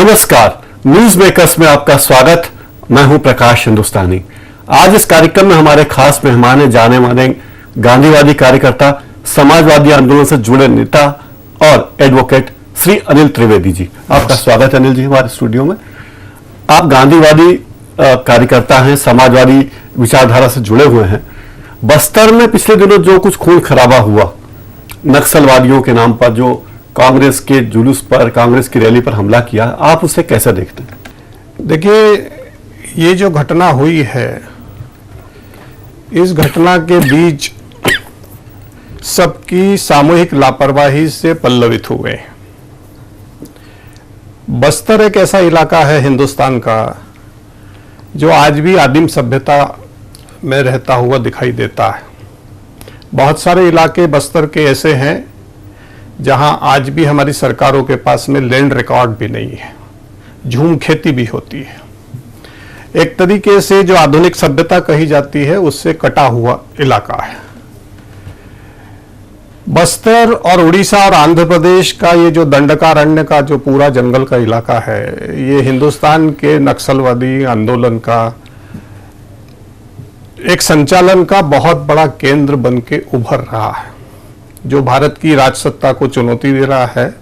नमस्कार, news makers में आपका स्वागत। मैं हूं प्रकाश हिंदुस्तानी। आज इस कार्यक्रम में हमारे खास मेहमान हैं जाने माने गांधीवादी कार्यकर्ता, समाजवादी आंदोलन से जुड़े नेता और एडवोकेट श्री अनिल त्रिवेदी जी। आपका स्वागत है अनिल जी हमारे स्टूडियो में। आप गांधीवादी कार्यकर्ता हैं, समाजवादी विचारधारा से जुड़े हुए हैं। बस्तर में पिछले दिनों जो कुछ खून खराबा हुआ, नक्सलवादियों के नाम पर जो कांग्रेस के जुलूस पर, कांग्रेस की रैली पर हमला किया, आप उसे कैसे देखते हैं? देखिए, ये जो घटना हुई है, इस घटना के बीच सबकी सामूहिक लापरवाही से पल्लवित हुए। बस्तर एक ऐसा इलाका है हिंदुस्तान का जो आज भी आदिम सभ्यता में रहता हुआ दिखाई देता है। बहुत सारे इलाके बस्तर के ऐसे हैं जहां आज भी हमारी सरकारों के पास में लैंड रिकॉर्ड भी नहीं है, झूम खेती भी होती है। एक तरीके से जो आधुनिक सभ्यता कही जाती है उससे कटा हुआ इलाका है। बस्तर और उड़ीसा और आंध्र प्रदेश का ये जो दंडकारण्य का जो पूरा जंगल का इलाका है, ये हिंदुस्तान के नक्सलवादी आंदोलन का एक संचालन का बहुत बड़ा केंद्र बन के उभर रहा है, जो भारत की राजसत्ता को चुनौती दे रहा है।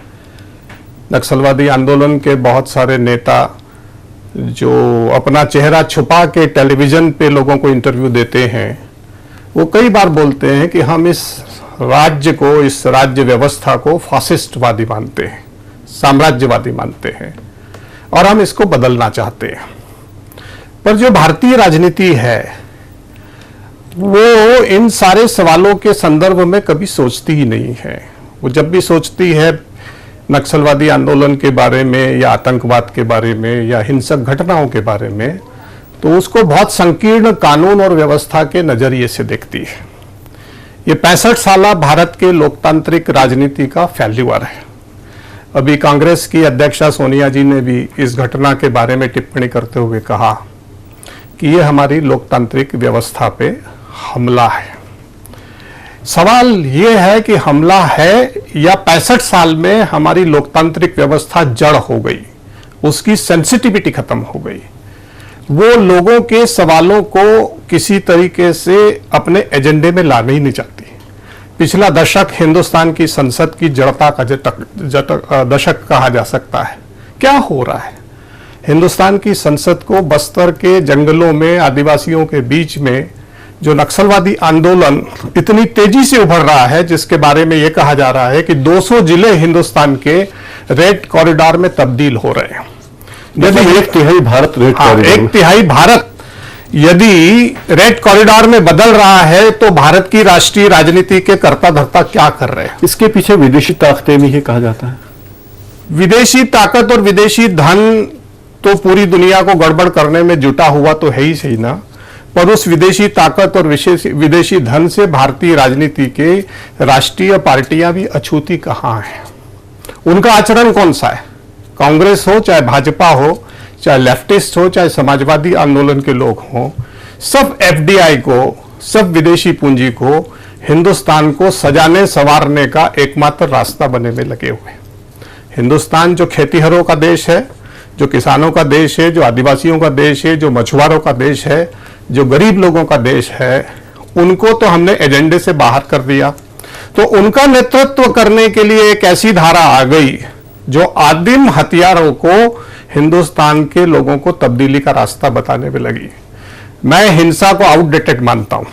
नक्सलवादी आंदोलन के बहुत सारे नेता जो अपना चेहरा छुपा के टेलीविजन पे लोगों को इंटरव्यू देते हैं, वो कई बार बोलते हैं कि हम इस राज्य को, इस राज्य व्यवस्था को फासिस्टवादी मानते हैं, साम्राज्यवादी मानते हैं और हम इसको बदलना चाहते हैं। पर जो भारतीय राजनीति है वो इन सारे सवालों के संदर्भ में कभी सोचती ही नहीं है। वो जब भी सोचती है नक्सलवादी आंदोलन के बारे में या आतंकवाद के बारे में या हिंसक घटनाओं के बारे में, तो उसको बहुत संकीर्ण कानून और व्यवस्था के नजरिए से देखती है। ये 65 साल भारत के लोकतांत्रिक राजनीति का फेल्यूर है। अभी कांग्रेस की अध्यक्षा सोनिया जी ने भी इस घटना के बारे में टिप्पणी करते हुए कहा कि ये हमारी लोकतांत्रिक व्यवस्था पे हमला है। सवाल यह है कि हमला है या 65 साल में हमारी लोकतांत्रिक व्यवस्था जड़ हो गई, उसकी सेंसिटिविटी खत्म हो गई। वो लोगों के सवालों को किसी तरीके से अपने एजेंडे में लाना ही नहीं चाहती। पिछला दशक हिंदुस्तान की संसद की जड़ता का दशक कहा जा सकता है। क्या हो रहा है? हिंदुस्तान की संसद को बस्तर के जंगलों में, आदिवासियों के बीच में जो नक्सलवादी आंदोलन इतनी तेजी से उभर रहा है, जिसके बारे में यह कहा जा रहा है कि 200 जिले हिंदुस्तान के रेड कॉरिडोर में तब्दील हो रहे हैं। यदि एक तिहाई भारत रेड कॉरिडोर, एक तिहाई भारत यदि रेड कॉरिडोर में बदल रहा है, तो भारत की राष्ट्रीय राजनीति के कर्ता धर्ता क्या कर रहे हैं? इसके पीछे विदेशी ताकतें भी है कहा जाता है। विदेशी ताकत और विदेशी धन तो पूरी दुनिया को गड़बड़ करने में जुटा हुआ तो है ही सही ना, पर उस विदेशी ताकत और विदेशी धन से भारतीय राजनीति के राष्ट्रीय पार्टियां भी अछूती कहां हैं? उनका आचरण कौन सा है? कांग्रेस हो, चाहे भाजपा हो, चाहे लेफ्टिस्ट हो, चाहे समाजवादी आंदोलन के लोग हों, सब एफडीआई को, सब विदेशी पूंजी को हिंदुस्तान को सजाने संवारने का एकमात्र रास्ता बनने में लगे हुए। हिंदुस्तान जो खेतीहरों का देश है, जो किसानों का देश है, जो आदिवासियों का देश है, जो मछुआरों का देश है, जो गरीब लोगों का देश है, उनको तो हमने एजेंडे से बाहर कर दिया। तो उनका नेतृत्व करने के लिए एक ऐसी धारा आ गई जो आदिम हथियारों को हिंदुस्तान के लोगों को तब्दीली का रास्ता बताने में लगी। मैं हिंसा को आउटडेटेड मानता हूं।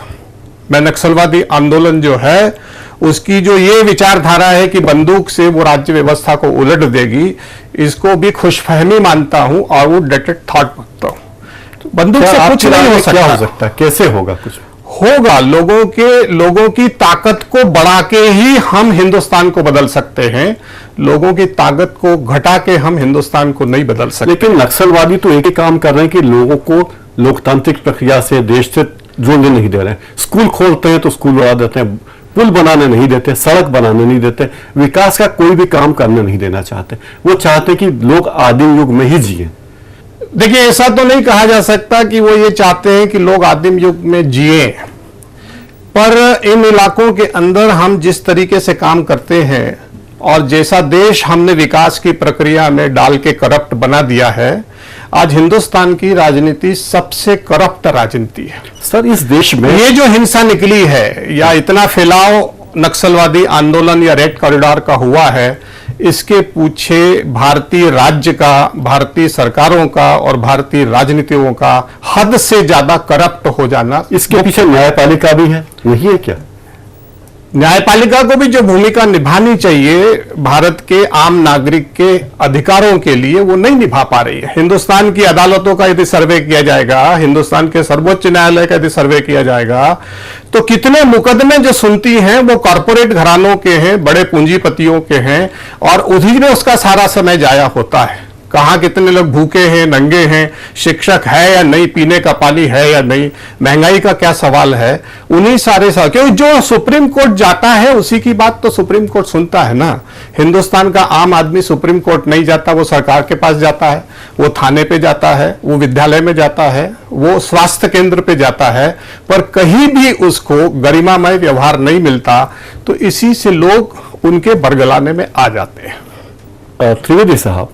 मैं नक्सलवादी आंदोलन जो है उसकी जो ये विचारधारा है कि बंदूक से वो राज्य व्यवस्था को उलट देगी, इसको भी खुशफहमी मानता हूं, आउटडेटेड थॉट मानता हूं। बंदूक से कुछ नहीं हो सकता। क्या हो सकता है? कैसे होगा? कुछ होगा। लोगों की ताकत को बढ़ा के ही हम हिंदुस्तान को बदल सकते हैं। लोगों की ताकत को घटा के हम हिंदुस्तान को नहीं बदल सकते। लेकिन नक्सलवादी तो एक ही काम कर रहे हैं कि लोगों को लोकतांत्रिक प्रक्रिया से, देश से जोड़ने नहीं दे रहे हैं। स्कूल खोलते हैं तो स्कूल उड़ा देते हैं, पुल बनाने नहीं देते, सड़क बनाने नहीं देते, विकास का कोई भी काम करने नहीं देना चाहते। वो चाहते कि लोग आदिम युग में ही जिए। देखिए, ऐसा तो नहीं कहा जा सकता कि वो ये चाहते हैं कि लोग आदिम युग में जिए, पर इन इलाकों के अंदर हम जिस तरीके से काम करते हैं, और जैसा देश हमने विकास की प्रक्रिया में डाल के करप्ट बना दिया है, आज हिंदुस्तान की राजनीति सबसे करप्ट राजनीति है। सर, इस देश में ये जो हिंसा निकली है या इतना फैलाव नक्सलवादी आंदोलन या रेड कॉरिडोर का हुआ है, इसके पीछे भारतीय राज्य का, भारतीय सरकारों का और भारतीय राजनीतियों का हद से ज्यादा करप्ट हो जाना। इसके पीछे न्यायपालिका भी है, नहीं है क्या? न्यायपालिका को भी जो भूमिका निभानी चाहिए भारत के आम नागरिक के अधिकारों के लिए, वो नहीं निभा पा रही है। हिंदुस्तान की अदालतों का यदि सर्वे किया जाएगा, हिंदुस्तान के सर्वोच्च न्यायालय का यदि सर्वे किया जाएगा, तो कितने मुकदमे जो सुनती हैं वो कॉरपोरेट घरानों के हैं, बड़े पूंजीपतियों के हैं, और उन्हीं में उसका सारा समय जाया होता है। कहां कितने लोग भूखे हैं, नंगे हैं, शिक्षक है या नहीं, पीने का पानी है या नहीं, महंगाई का क्या सवाल है, उन्हीं सारे सवाल। क्योंकि जो सुप्रीम कोर्ट जाता है उसी की बात तो सुप्रीम कोर्ट सुनता है ना। हिंदुस्तान का आम आदमी सुप्रीम कोर्ट नहीं जाता, वो सरकार के पास जाता है, वो थाने पे जाता है, वो विद्यालय में जाता है, वो स्वास्थ्य केंद्र पे जाता है, पर कहीं भी उसको गरिमामय व्यवहार नहीं मिलता। तो इसी से लोग उनके बरगलाने में आ जाते हैं। त्रिवेदी साहब,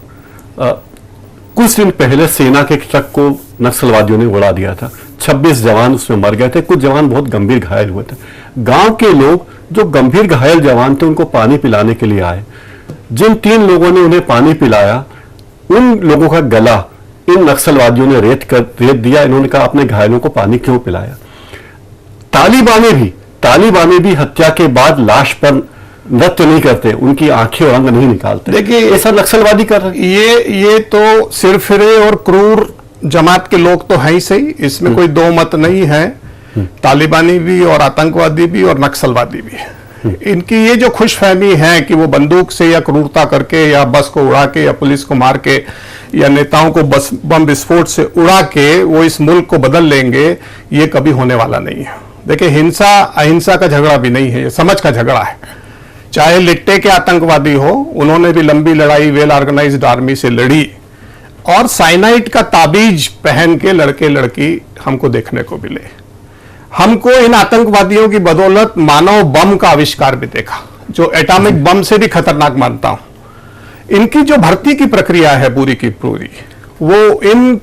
कुछ दिन पहले सेना के एक ट्रक को नक्सलवादियों ने उड़ा दिया था, 26 जवान उसमें मर गए थे, कुछ जवान बहुत गंभीर घायल हुए थे। गांव के लोग जो गंभीर घायल जवान थे उनको पानी पिलाने के लिए आए। जिन 3 लोगों ने उन्हें पानी पिलाया, उन लोगों का गला इन नक्सलवादियों ने रेत दिया। इन्होंने कहा आपने घायलों को पानी क्यों पिलाया? तालिबानी भी हत्या के बाद लाश पर नृत्य नहीं करते, उनकी आंखें और अंग नहीं निकालते। देखिए, ऐसा नक्सलवादी कर रहे हैं। ये तो सिरफिरे और क्रूर जमात के लोग तो हैं ही सही, इसमें कोई दो मत नहीं है। तालिबानी भी और आतंकवादी भी और नक्सलवादी भी। इनकी ये जो खुशफहमी है कि वो बंदूक से या क्रूरता करके या बस को उड़ा के या पुलिस को मार के या नेताओं को बस बम विस्फोट से उड़ा के वो इस मुल्क को बदल लेंगे, ये कभी होने वाला नहीं है। देखिए, हिंसा अहिंसा का झगड़ा भी नहीं है, ये समझ का झगड़ा है। चाहे लिट्टे के आतंकवादी हो, उन्होंने भी लंबी लड़ाई वेल ऑर्गेनाइज्ड आर्मी से लड़ी, और साइनाइड का ताबीज पहन के लड़के लड़की हमको देखने को मिले। हमको इन आतंकवादियों की बदौलत मानव बम का आविष्कार भी देखा, जो एटॉमिक बम से भी खतरनाक मानता हूं। इनकी जो भर्ती की प्रक्रिया है पूरी की पूरी, वो इन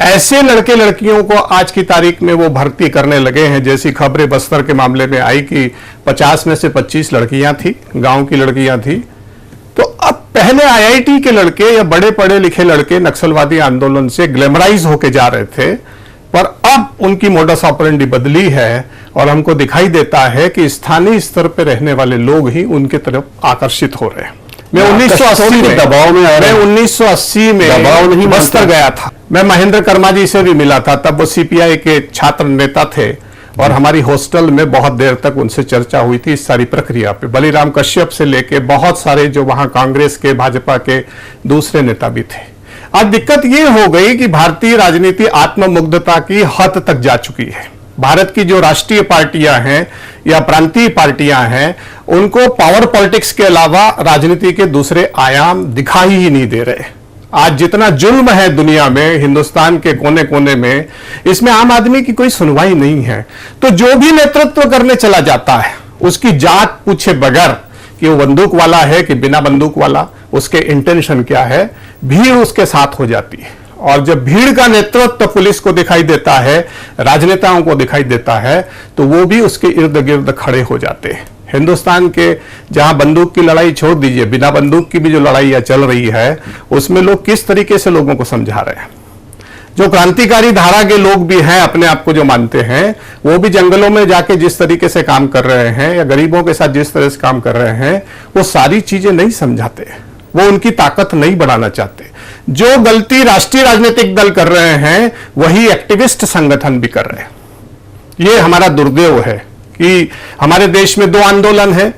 ऐसे लड़के लड़कियों को आज की तारीख में वो भर्ती करने लगे हैं। जैसी खबरें बस्तर के मामले में आई कि 50 में से 25 लड़कियां थी, गांव की लड़कियां थी। तो अब पहले आईआईटी के लड़के या बड़े पढ़े लिखे लड़के नक्सलवादी आंदोलन से ग्लैमराइज होके जा रहे थे, पर अब उनकी मोडस ऑपरेंडी बदली है और हमको दिखाई देता है कि स्थानीय स्तर पर रहने वाले लोग ही उनके तरफ आकर्षित हो रहे हैं। मैं 1980 में दबाव में आ रहे हैं। 1980 में दबाव नहीं बस्तर गया था। मैं महेंद्र कर्मा जी से भी मिला था, तब वो सीपीआई के छात्र नेता थे, और हमारी हॉस्टल में बहुत देर तक उनसे चर्चा हुई थी इस सारी प्रक्रिया पे। बलिराम कश्यप से लेके बहुत सारे जो वहां कांग्रेस के, भाजपा के दूसरे नेता भी थे। आज दिक्कत ये हो गई कि भारतीय राजनीति आत्ममुग्धता की हद तक जा चुकी है। भारत की जो राष्ट्रीय पार्टियां हैं या प्रांतीय पार्टियां हैं, उनको पावर पॉलिटिक्स के अलावा राजनीति के दूसरे आयाम दिखाई ही नहीं दे रहे। आज जितना जुल्म है दुनिया में, हिंदुस्तान के कोने कोने में, इसमें आम आदमी की कोई सुनवाई नहीं है। तो जो भी नेतृत्व करने चला जाता है, उसकी जात पूछे बगैर कि वो बंदूक वाला है कि बिना बंदूक वाला, उसके इंटेंशन क्या है, भीड़ उसके साथ हो जाती है। और जब भीड़ का नेतृत्व पुलिस को दिखाई देता है, राजनेताओं को दिखाई देता है, तो वो भी उसके इर्द गिर्द खड़े हो जाते हैं। हिंदुस्तान के जहां बंदूक की लड़ाई छोड़ दीजिए, बिना बंदूक की भी जो लड़ाई चल रही है, उसमें लोग किस तरीके से लोगों को समझा रहे हैं। जो क्रांतिकारी धारा के लोग भी हैं, अपने आप को जो मानते हैं, वो भी जंगलों में जाके जिस तरीके से काम कर रहे हैं या गरीबों के साथ जिस तरह से काम कर रहे हैं, वो सारी चीजें नहीं समझाते, वो उनकी ताकत नहीं बढ़ाना चाहते। जो गलती राष्ट्रीय राजनीतिक दल कर रहे हैं, वही एक्टिविस्ट संगठन भी कर रहे हैं। ये हमारा दुर्दैव है कि हमारे देश में 2 आंदोलन है।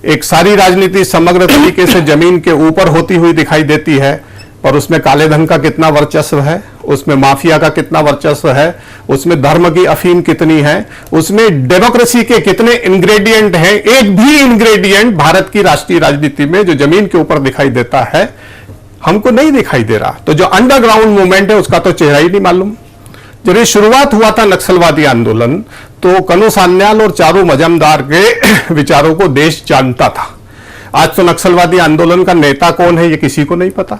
एक सारी राजनीति समग्र तरीके से जमीन के ऊपर होती हुई दिखाई देती है, और उसमें काले धन का कितना वर्चस्व है, उसमें माफिया का कितना वर्चस्व है, उसमें धर्म की अफीम कितनी है, उसमें डेमोक्रेसी के कितने इंग्रेडिएंट हैं। एक भी इंग्रेडिएंट भारत की राष्ट्रीय राजनीति में जो जमीन के ऊपर दिखाई देता है, हमको नहीं दिखाई दे रहा। तो जो अंडरग्राउंड मूवमेंट है, उसका तो चेहरा ही नहीं मालूम। जब ये शुरुआत हुआ था नक्सलवादी आंदोलन, तो कनु सान्याल और चारू मजमदार के विचारों को देश जानता था। आज तो नक्सलवादी आंदोलन का नेता कौन है ये किसी को नहीं पता।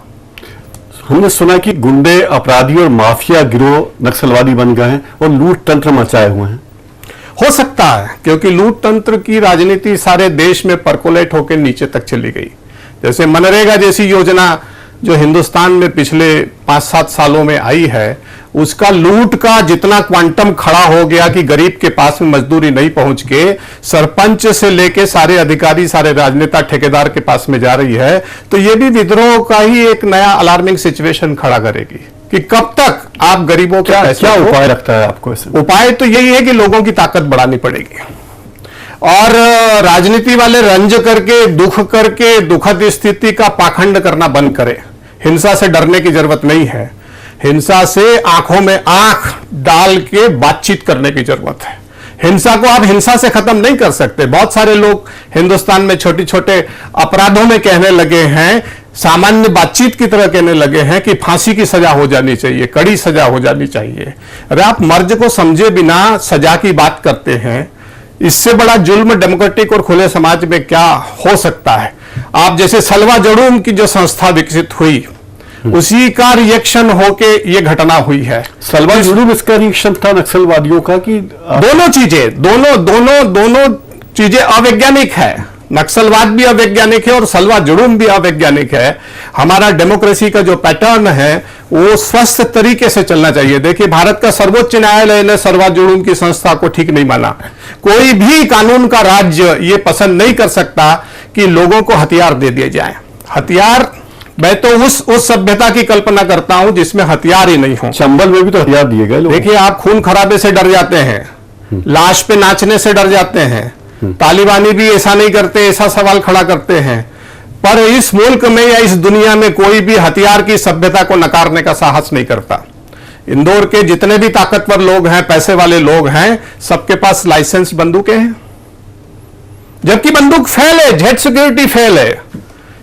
हमने सुना कि गुंडे, अपराधी और माफिया गिरोह नक्सलवादी बन गए हैं और लूट तंत्र मचाए हुए हैं। हो सकता है, क्योंकि लूट तंत्र की राजनीति सारे देश में परकोलेट होकर नीचे तक चली गई। जैसे मनरेगा जैसी योजना जो हिंदुस्तान में पिछले 5-7 सालों में आई है, उसका लूट का जितना क्वांटम खड़ा हो गया कि गरीब के पास में मजदूरी नहीं पहुंच के सरपंच से लेके सारे अधिकारी, सारे राजनेता, ठेकेदार के पास में जा रही है, तो ये भी विद्रोह का ही एक नया अलार्मिंग सिचुएशन खड़ा करेगी कि कब तक आप गरीबों के क्या उपाय लगता है आपको इसमें? उपाय तो यही है कि लोगों की ताकत बढ़ानी पड़ेगी और राजनीति वाले रंज करके, दुख करके, दुखद स्थिति का पाखंड करना बंद करें। हिंसा से डरने की जरूरत नहीं है, हिंसा से आंखों में आंख डाल के बातचीत करने की जरूरत है। हिंसा को आप हिंसा से खत्म नहीं कर सकते। बहुत सारे लोग हिंदुस्तान में छोटे छोटे अपराधों में कहने लगे हैं, सामान्य बातचीत की तरह कहने लगे हैं कि फांसी की सजा हो जानी चाहिए, कड़ी सजा हो जानी चाहिए। अरे आप मर्ज को समझे बिना सजा की बात करते हैं, इससे बड़ा जुल्म डेमोक्रेटिक और खुले समाज में क्या हो सकता है। आप जैसे सलवा जड़ूम की जो संस्था विकसित हुई, उसी का रिएक्शन होके ये घटना हुई है। सलवा जुड़ूम इसका रिएक्शन था नक्सलवादियों का कि दोनों चीजें अवैज्ञानिक है। नक्सलवाद भी अवैज्ञानिक है और सलवा जुड़ूम भी अवैज्ञानिक है। हमारा डेमोक्रेसी का जो पैटर्न है वो स्वस्थ तरीके से चलना चाहिए। देखिए, भारत का सर्वोच्च न्यायालय ने सलवा जुड़ूम की संस्था को ठीक नहीं माना। कोई भी कानून का राज्य ये पसंद नहीं कर सकता कि लोगों को हथियार दे दिए जाए। हथियार, मैं तो उस सभ्यता की कल्पना करता हूं जिसमें हथियार ही नहीं हो। चंबल में भी तो हथियार दिए गए। देखिए, आप खून खराबे से डर जाते हैं, लाश पे नाचने से डर जाते हैं, तालिबानी भी ऐसा नहीं करते, ऐसा सवाल खड़ा करते हैं, पर इस मुल्क में या इस दुनिया में कोई भी हथियार की सभ्यता को नकारने का साहस नहीं करता। इंदौर के जितने भी ताकतवर लोग हैं, पैसे वाले लोग हैं, सबके पास लाइसेंस बंदूकें हैं, जबकि बंदूक फेल है, जेट सिक्योरिटी फेल है।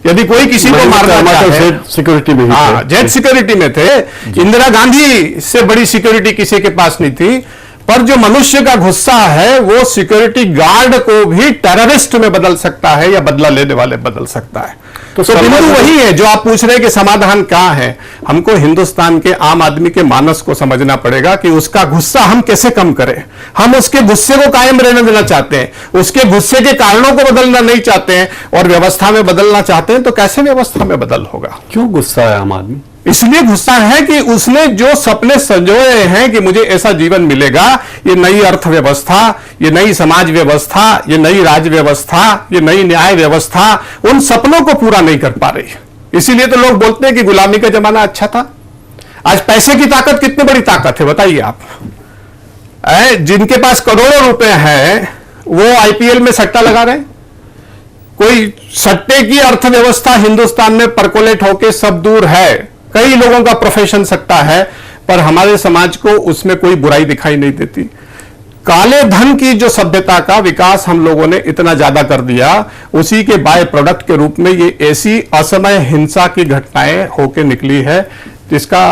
यदि कोई किसी को मारना चाहे, सिक्योरिटी में, हाँ, जेट सिक्योरिटी में थे। इंदिरा गांधी से बड़ी सिक्योरिटी किसी के पास नहीं थी। पर जो मनुष्य का गुस्सा है वो सिक्योरिटी गार्ड को भी टेररिस्ट में बदल सकता है या बदला लेने वाले बदल सकता है। तो बिंदु वही है जो आप पूछ रहे हैं कि समाधान क्या है। हमको हिंदुस्तान के आम आदमी के मानस को समझना पड़ेगा कि उसका गुस्सा हम कैसे कम करें। हम उसके गुस्से को कायम रहने देना चाहते हैं, उसके गुस्से के कारणों को बदलना नहीं चाहते हैं और व्यवस्था में बदलना चाहते हैं, तो कैसे व्यवस्था में बदल होगा? क्यों गुस्सा है आम आदमी? इसलिए गुस्सा है कि उसने जो सपने संजोए हैं कि मुझे ऐसा जीवन मिलेगा, ये नई अर्थव्यवस्था, ये नई समाज व्यवस्था, ये नई राज्य व्यवस्था, ये नई न्याय व्यवस्था, उन सपनों को पूरा नहीं कर पा रही। इसीलिए तो लोग बोलते हैं कि गुलामी का जमाना अच्छा था। आज पैसे की ताकत कितनी बड़ी ताकत है बताइए आप। जिनके पास करोड़ों रुपए हैं वो आईपीएल में सट्टा लगा रहे हैं। कोई सट्टे की अर्थव्यवस्था हिंदुस्तान में परकोलेट होके सब दूर है। कई लोगों का प्रोफेशन सट्टा है, पर हमारे समाज को उसमें कोई बुराई दिखाई नहीं देती। काले धन की जो सभ्यता का विकास हम लोगों ने इतना ज्यादा कर दिया, उसी के बाय प्रोडक्ट के रूप में ये ऐसी असमय हिंसा की घटनाएं होके निकली है जिसका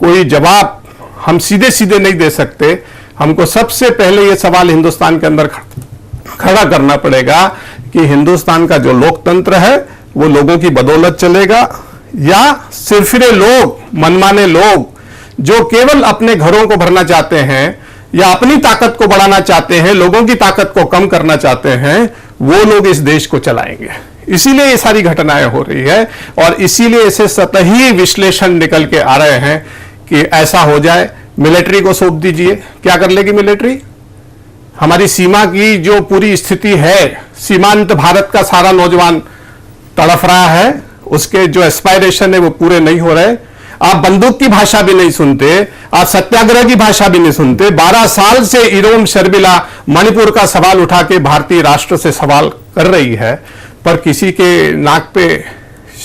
कोई जवाब हम सीधे सीधे नहीं दे सकते। हमको सबसे पहले ये सवाल हिंदुस्तान के अंदर खड़ा करना पड़ेगा कि हिंदुस्तान का जो लोकतंत्र है वो लोगों की बदौलत चलेगा या सिरफिरे लोग, मनमाने लोग जो केवल अपने घरों को भरना चाहते हैं या अपनी ताकत को बढ़ाना चाहते हैं, लोगों की ताकत को कम करना चाहते हैं, वो लोग इस देश को चलाएंगे। इसीलिए ये सारी घटनाएं हो रही है और इसीलिए ऐसे सतही विश्लेषण निकल के आ रहे हैं कि ऐसा हो जाए, मिलिट्री को सौंप दीजिए। क्या कर लेगी मिलिट्री? हमारी सीमा की जो पूरी स्थिति है, सीमांत भारत का सारा नौजवान तड़फ रहा है, उसके जो एस्पायरेशन है वो पूरे नहीं हो रहे। आप बंदूक की भाषा भी नहीं सुनते, आप सत्याग्रह की भाषा भी नहीं सुनते। 12 साल से इरोम शर्मिला मणिपुर का सवाल उठा के भारतीय राष्ट्र से सवाल कर रही है, पर किसी के नाक पे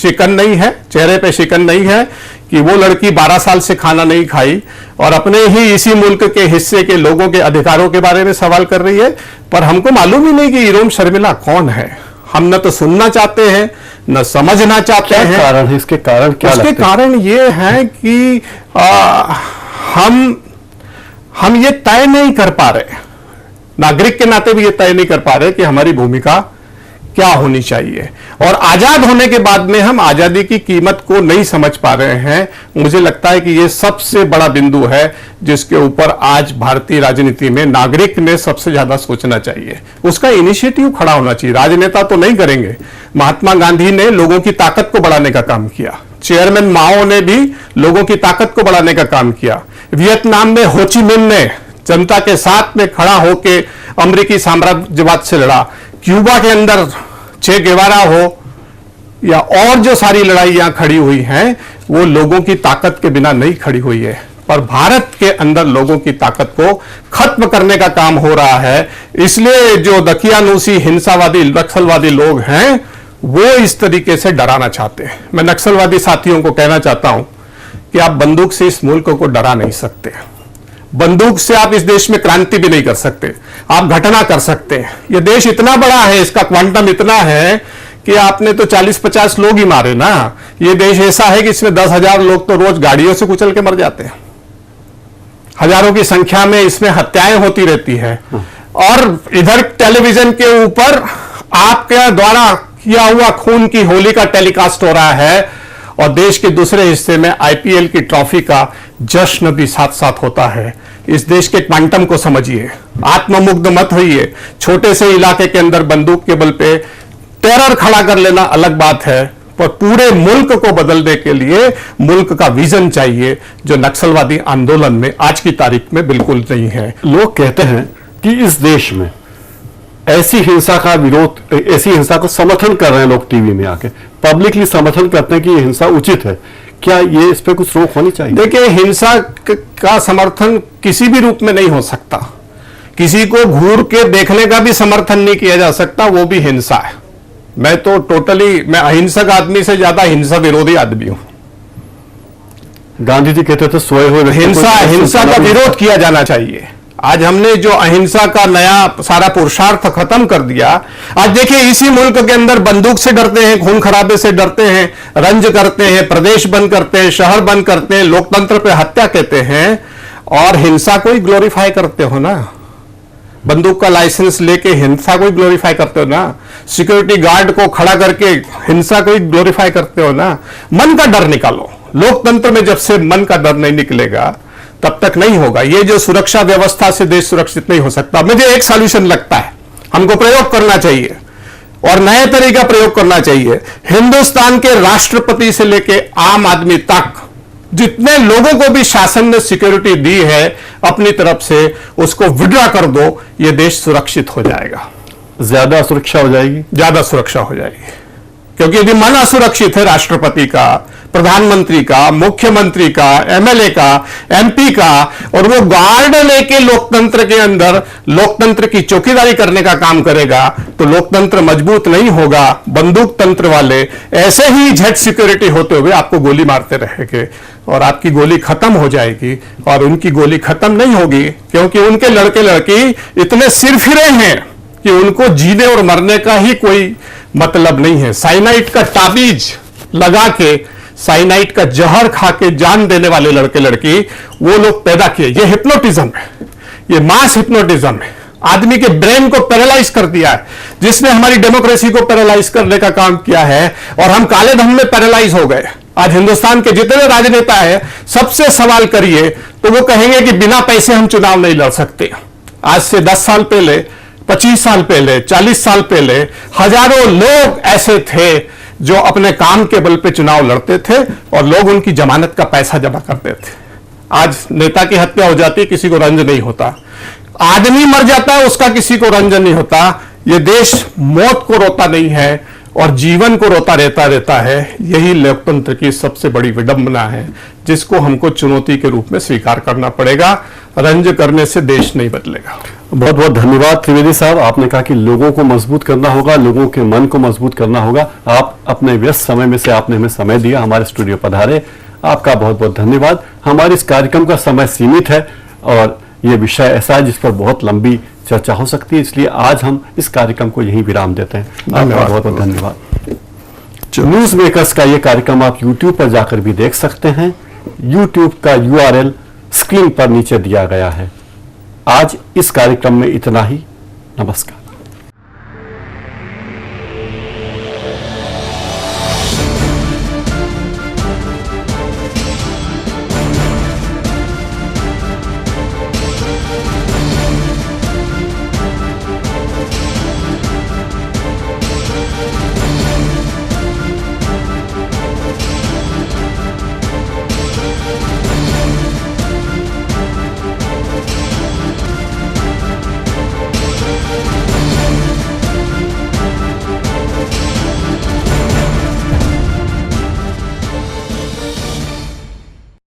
शिकन नहीं है, चेहरे पे शिकन नहीं है कि वो लड़की 12 साल से खाना नहीं खाई और अपने ही इसी मुल्क के हिस्से के लोगों के अधिकारों के बारे में सवाल कर रही है। पर हमको मालूम ही नहीं कि इरोम शर्मिला कौन है। हम न तो सुनना चाहते हैं न समझना चाहते हैं। कारण है इसके? कारण क्या? इसके कारण ये है कि हम ये तय नहीं कर पा रहे, नागरिक के नाते भी ये तय नहीं कर पा रहे कि हमारी भूमिका क्या होनी चाहिए। और आजाद होने के बाद में हम आजादी की कीमत को नहीं समझ पा रहे हैं। मुझे लगता है कि यह सबसे बड़ा बिंदु है जिसके ऊपर आज भारतीय राजनीति में नागरिक ने सबसे ज्यादा सोचना चाहिए। उसका इनिशिएटिव खड़ा होना चाहिए। राजनेता तो नहीं करेंगे। महात्मा गांधी ने लोगों की ताकत को बढ़ाने का काम किया। चेयरमैन माओ ने भी लोगों की ताकत को बढ़ाने का काम किया। वियतनाम में हो ची मिन्ह ने जनता के साथ में खड़ा होकर अमेरिकी साम्राज्यवाद से लड़ा। क्यूबा के अंदर चे गेवारा हो या और जो सारी लड़ाइयां खड़ी हुई हैं वो लोगों की ताकत के बिना नहीं खड़ी हुई है। पर भारत के अंदर लोगों की ताकत को खत्म करने का काम हो रहा है। इसलिए जो दकियानूसी हिंसावादी नक्सलवादी लोग हैं वो इस तरीके से डराना चाहते हैं। मैं नक्सलवादी साथियों को कहना चाहता हूं कि आप बंदूक से इस मुल्क को डरा नहीं सकते। बंदूक से आप इस देश में क्रांति भी नहीं कर सकते। आप घटना कर सकते हैं। यह देश इतना बड़ा है, इसका क्वांटम इतना है कि आपने तो 40-50 लोग ही मारे ना। यह देश ऐसा है कि इसमें 10,000 लोग तो रोज गाड़ियों से कुचल के मर जाते हैं। हजारों की संख्या में इसमें हत्याएं होती रहती है। और इधर टेलीविजन के ऊपर आपके द्वारा किया हुआ खून की होली का टेलीकास्ट हो रहा है और देश के दूसरे हिस्से में आईपीएल की ट्रॉफी का जश्न भी साथ साथ होता है। इस देश के क्वांटम को समझिए, आत्ममुग्ध मत होइए। छोटे से इलाके के अंदर बंदूक के बल पे टेरर खड़ा कर लेना अलग बात है, पर पूरे मुल्क को बदलने के लिए मुल्क का विजन चाहिए जो नक्सलवादी आंदोलन में आज की तारीख में बिल्कुल नहीं है। लोग कहते हैं कि इस देश में ऐसी हिंसा का विरोध, ऐसी हिंसा को समर्थन कर रहे हैं लोग, टीवी में आके पब्लिकली समर्थन करते हैं कि ये हिंसा उचित है। क्या ये इस पे कुछ रोक होनी चाहिए? देखिए, हिंसा का समर्थन किसी भी रूप में नहीं हो सकता। किसी को घूर के देखने का भी समर्थन नहीं किया जा सकता, वो भी हिंसा है। मैं तो मैं अहिंसक आदमी से ज्यादा हिंसा विरोधी आदमी हूं। गांधी जी कहते थे सोए हुए हिंसा का विरोध किया जाना चाहिए। आज हमने जो अहिंसा का नया सारा पुरुषार्थ खत्म कर दिया। आज देखिए, इसी मुल्क के अंदर बंदूक से डरते हैं, खून खराबे से डरते हैं, रंज करते हैं, प्रदेश बंद करते हैं, शहर बंद करते हैं, लोकतंत्र पे हत्या कहते हैं और हिंसा को ही ग्लोरीफाई करते हो ना। बंदूक का लाइसेंस लेके हिंसा को ही ग्लोरीफाई करते हो ना। सिक्योरिटी गार्ड को खड़ा करके हिंसा को ही ग्लोरीफाई करते हो ना। मन का डर निकालो। लोकतंत्र में जब से मन का डर नहीं निकलेगा तब तक नहीं होगा। ये जो सुरक्षा व्यवस्था से देश सुरक्षित नहीं हो सकता। मुझे एक सॉल्यूशन लगता है, हमको प्रयोग करना चाहिए और नए तरीका प्रयोग करना चाहिए। हिंदुस्तान के राष्ट्रपति से लेके आम आदमी तक जितने लोगों को भी शासन ने सिक्योरिटी दी है अपनी तरफ से, उसको विड्रॉ कर दो। ये देश सुरक्षित हो जाएगा। ज्यादा सुरक्षा हो जाएगी, ज्यादा सुरक्षा हो जाएगी। क्योंकि यदि मन असुरक्षित है राष्ट्रपति का, प्रधानमंत्री का, मुख्यमंत्री का, एमएलए का, एमपी का, और वो गार्ड लेके लोकतंत्र के अंदर लोकतंत्र की चौकीदारी करने का काम करेगा, तो लोकतंत्र मजबूत नहीं होगा। बंदूक तंत्र वाले ऐसे ही झट सिक्योरिटी होते हुए आपको गोली मारते रहेंगे और आपकी गोली खत्म हो जाएगी। और उनकी गोली खत्म नहीं होगी क्योंकि उनके लड़के लड़की इतने सिरफिरे हैं कि उनको जीने और मरने का ही कोई मतलब नहीं है। साइनाइड का ताबीज लगा के, साइनाइड का जहर खा के जान देने वाले लड़के लड़की वो लोग पैदा किए। ये हिप्नोटिज्म है, ये मास हिप्नोटिज्म है। आदमी के ब्रेन को पैरालाइज कर दिया है, जिसने हमारी डेमोक्रेसी को पैरालाइज करने का काम किया है और हम काले धन में पैरालाइज हो गए। आज हिंदुस्तान के जितने राजनेता है सबसे सवाल करिए तो वो कहेंगे कि बिना पैसे हम चुनाव नहीं लड़ सकते। आज से 10 साल पहले, 25 साल पहले, 40 साल पहले हजारों लोग ऐसे थे जो अपने काम के बल पे चुनाव लड़ते थे और लोग उनकी जमानत का पैसा जमा करते थे। आज नेता की हत्या हो जाती है, किसी को रंज नहीं होता। आदमी मर जाता है, उसका किसी को रंज नहीं होता। यह देश मौत को रोता नहीं है और जीवन को रोता रहता है। यही लोकतंत्र की सबसे बड़ी विडंबना है, जिसको हमको चुनौती के रूप में स्वीकार करना पड़ेगा। रंज करने से देश नहीं बदलेगा। बहुत बहुत धन्यवाद त्रिवेदी साहब। आपने कहा कि लोगों को मजबूत करना होगा, लोगों के मन को मजबूत करना होगा। आप अपने व्यस्त समय में से आपने हमें समय दिया, हमारे स्टूडियो पधारे, आपका बहुत बहुत धन्यवाद। हमारे इस कार्यक्रम का समय सीमित है और ये विषय ऐसा है जिस पर बहुत लंबी चर्चा हो सकती है, इसलिए आज हम इस कार्यक्रम को यहीं विराम देते हैं। आपका बहुत बहुत धन्यवाद। न्यूज मेकर्स का ये कार्यक्रम आप YouTube पर जाकर भी देख सकते हैं। YouTube का URL स्क्रीन पर नीचे दिया गया है। आज इस कार्यक्रम में इतना ही। नमस्कार।